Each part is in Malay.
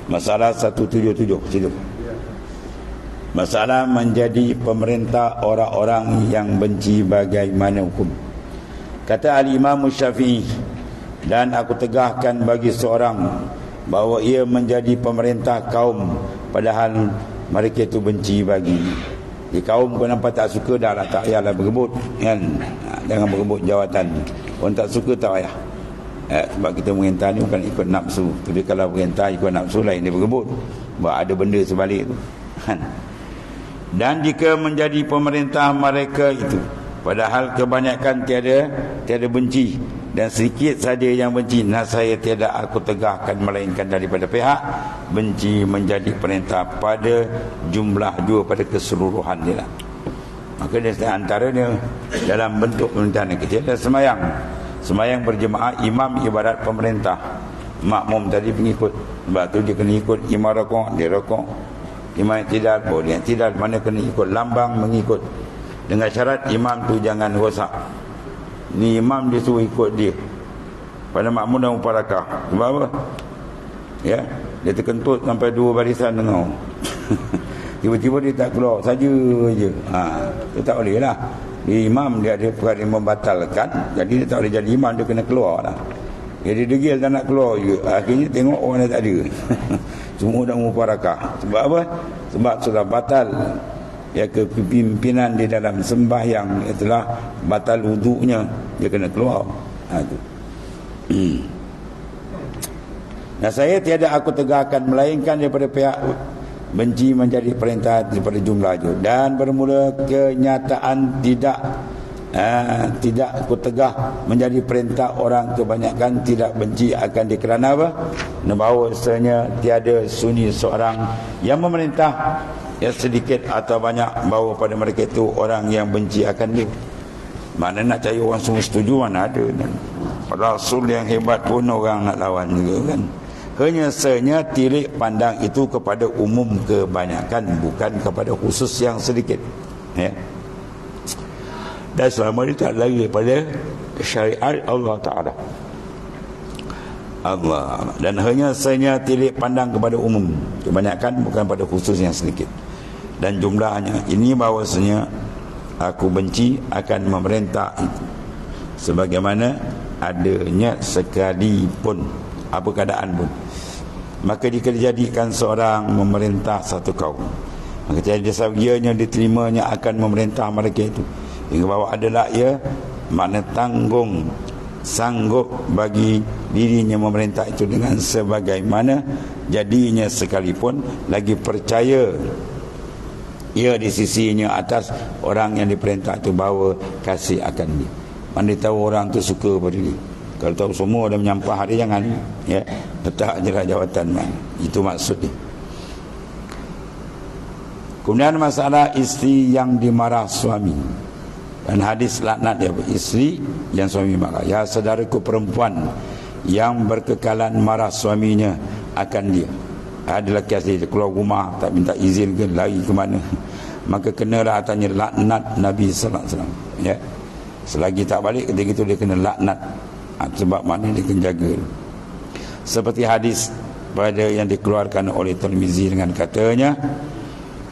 Masalah 177 situ. Masalah menjadi pemerintah orang-orang yang benci bagaimana hukum. Kata Al-Imam Syafi'i, dan aku tegahkan bagi seorang bahawa ia menjadi pemerintah kaum padahal mereka itu benci bagi. Di kaum kau nampak tak suka, dah lah, tak payahlah berebut kan. Jangan berebut jawatan. Orang tak suka tak payah. Sebab kita perintah ni bukan ikut nafsu. Tapi kalau perintah ikut nafsu lain dia berebut. Sebab ada benda sebalik tu kan. Dan jika menjadi pemerintah mereka itu padahal kebanyakan tiada benci dan sedikit saja yang benci, saya tiada aku tegahkan melainkan daripada pihak benci menjadi perintah pada jumlah dua, pada keseluruhan dia lah. Maka dia antaranya dalam bentuk pemerintahan yang kecil dan semayang berjemaah, imam ibarat pemerintah, makmum tadi pengikut. Sebab tu dia kena ikut imam rokok, dia rokok. Imam tidak, dia tidak, mana kena ikut lambang, mengikut. Dengan syarat imam tu jangan rosak. Ni imam dia suruh ikut dia. Pada makmum dan muparakah. Sebab apa? Ya, dia terkentut sampai 2 barisan dengar. Tiba-tiba dia tak keluar saja je. Dia tak boleh lah. Dia imam, dia ada perkara yang membatalkan. Jadi dia tak boleh jadi imam, dia kena keluar lah. Dia degil tak nak keluar juga. Akhirnya tengok orang dah tak ada. Semua dah muparakah. Sebab apa? Sebab sudah batal ya kepimpinan di dalam sembahyang, itulah batal wuduknya, dia kena keluar. Itu. Nah, saya tiada aku tegakkan melainkan daripada pihak benci menjadi perintah daripada jumlah itu. Dan bermula kenyataan tidak aku tegah menjadi perintah orang kebanyakan tidak benci akan dikerana apa? Bahawasanya tiada sunyi seorang yang memerintah, ya sedikit atau banyak, bahawa pada mereka itu orang yang benci akan dia. Mana nak cari orang semua setuju, mana ada kan? Rasul yang hebat pun orang nak lawan juga kan. Hanya tilik pandang itu kepada umum kebanyakan, bukan kepada khusus yang sedikit, ya. Dan selama ini tak lari daripada syariat Allah Ta'ala. Allah. Dan hanya tilik pandang kepada umum kebanyakan, bukan pada khusus yang sedikit. Dan jumlahnya ini bahawasanya aku benci akan memerintah itu, sebagaimana adanya sekalipun apa keadaan pun. Maka jika dijadikan seorang memerintah satu kaum, maka jadi ianya diterimanya akan memerintah mereka itu, hingga bahawa adalah ia makna tanggung sanggup bagi dirinya memerintah itu dengan sebagaimana jadinya sekalipun, lagi percaya ia di sisinya atas orang yang diperintah itu bahawa kasih akan dia. Mana tahu orang tu suka pada dia. Kalau tahu semua dah menyampah dia, jangan, ya, letak je lah jawatan mana. Itu maksud dia. Kemudian masalah isteri yang dimarah suami, dan hadis laknat dia, isteri yang suami marah. Ya saudaraku perempuan yang berkekalan marah suaminya akan dia. Ada lelaki asli keluar rumah tak minta izin ke, lari ke mana, maka kenalah tanya laknat Nabi sallallahu alaihi wasallam, ya. Selagi tak balik ketika itu dia kena laknat. Sebab mana dia kena jaga. Seperti hadis pada yang dikeluarkan oleh Tirmizi dengan katanya,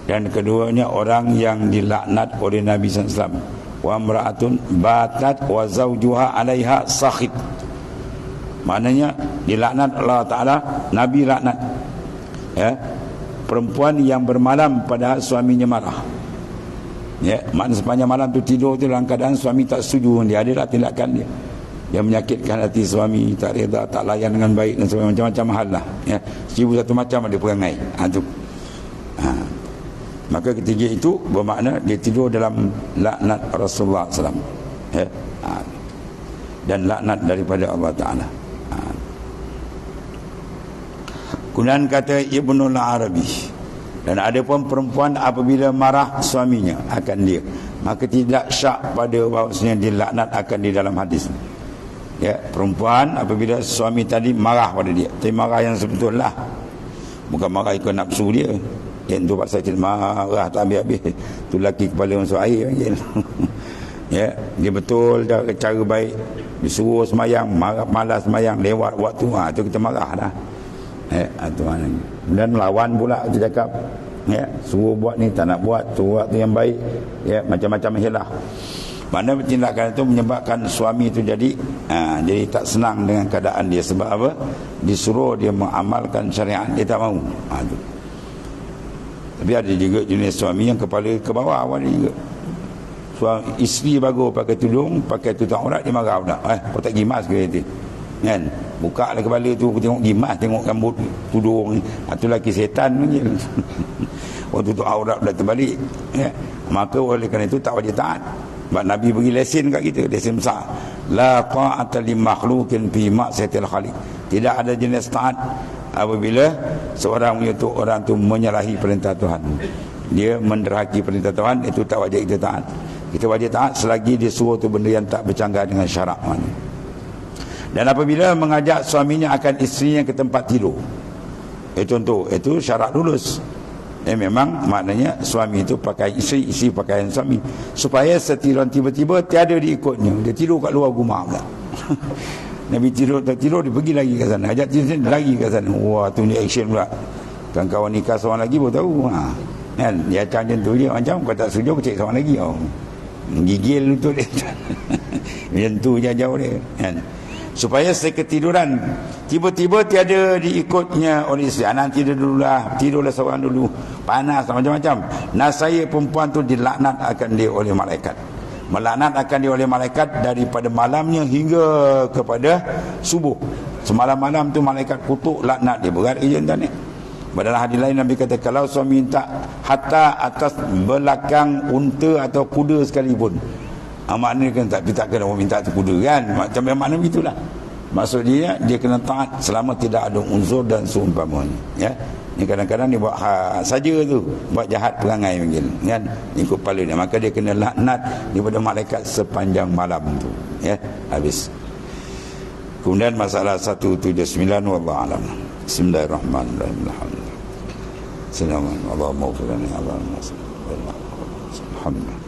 dan keduanya orang yang dilaknat oleh Nabi sallallahu alaihi wasallam, wa imra'atun batat wa zawjuha 'alaiha sakhit. Maknanya dilaknat Allah Taala, Nabi laknat, ya, perempuan yang bermalam padahal suaminya marah. Ya, makna sepanjang malam tu tidur tu dalam keadaan suami tak setuju, dia adalah tindakan dia yang menyakitkan hati suami, tak reda, tak layan dengan baik dan sebagainya, macam-macam hal lah, ya. 1001 macam ada perangai. Maka ketiga itu bermakna dia tidur dalam laknat Rasulullah SAW, ya. Dan laknat daripada Allah Ta'ala. Kemudian kata Ibnul Arabi, dan ada pun perempuan apabila marah suaminya akan dia, maka tidak syak pada bahawasanya dilaknat akan di dalam hadis. Ya, perempuan apabila suami tadi marah pada dia, tapi marah yang sebetul lah, bukan marah ikut nafsu dia. Yang tu pasal dia marah tak habis-habis, tu laki kepala masuk air panggil. Ya, dia betul dah cara baik, disuruh semayang, malas semayang lewat waktu, tu kita marah dah. Tu maknanya. Dan lawan pula dia cakap, ya, suruh buat ni tak nak buat, suruh buat tu yang baik, ya, macam-macam hilah. Mana tindakan itu menyebabkan suami itu jadi tak senang dengan keadaan dia. Sebab apa? Disuruh dia mengamalkan syariat, dia tak mahu. Tu. Tapi ada juga jenis suami yang kepala ke bawah awal juga. Suami isteri bagus pakai tudung, pakai tutup aurat, dia marah pula. Kau tak gimas ke itu? Kan? Buka lah kepala tu, aku tengok gimas, tengok rambut tudung. Itu laki setan je. Waktu tutup aurat pula terbalik. Ya. Maka oleh kerana itu tak wajib taat. Sebab Nabi bagi lesen kat kita, lesen besar. La ta'ata li makhluqin fi ma'siyatil khaliq. Tidak ada jenis taat apabila seorang menyentuh orang tu menyalahi perintah Tuhan. Dia menderhaki perintah Tuhan, itu tak wajib kita taat. Kita wajib taat selagi dia suruh tu benda yang tak bercanggah dengan syarak. Dan apabila mengajak suaminya akan isterinya ke tempat tidur, contoh, itu syarat lulus. Memang maknanya suami itu pakai isteri, isteri pakaian suami, supaya setiruan tiba-tiba tiada diikutnya, dia tidur kat luar rumah pula. Nabi tidur, tak tidur, dia pergi lagi ke sana, ajak tidur lagi ke sana. Wah, tu ni action pula. Kan kawan nikah seorang lagi baru tahu. Kan dia macam tu je, macam kau tak setuju aku cek seorang lagi. Gigil tu dia. Macam tu je jauh dia, kan. Supaya seketiduran tiba-tiba tiada diikutnya oleh isteri. Nanti tidurlah seorang dulu, panas macam-macam. Nasaya perempuan tu dilaknat akan dia oleh malaikat. Melaknat akan dia oleh malaikat daripada malamnya hingga kepada subuh. Semalam-malam tu malaikat kutuk laknat dia. Berat kerja tuan ni. Dalam hadis lain Nabi kata, kalau suami minta hatta atas belakang unta atau kuda sekalipun, maknanya kan tak kena minta tu kuda kan, macam mana begitulah. Maksud dia kena taat selama tidak ada unsur dan seumpamanya, ya. Ni kadang-kadang dia buat saja tu, buat jahat perangai mungkin, kan, ikut kepala dia, maka dia kena laknat daripada malaikat sepanjang malam tu, ya. Habis. Kemudian masalah 179, wallahu alam. Bismillahirrahmanirrahim. Assalamualaikum warahmatullahi wabarakatuh. Alhamdulillah.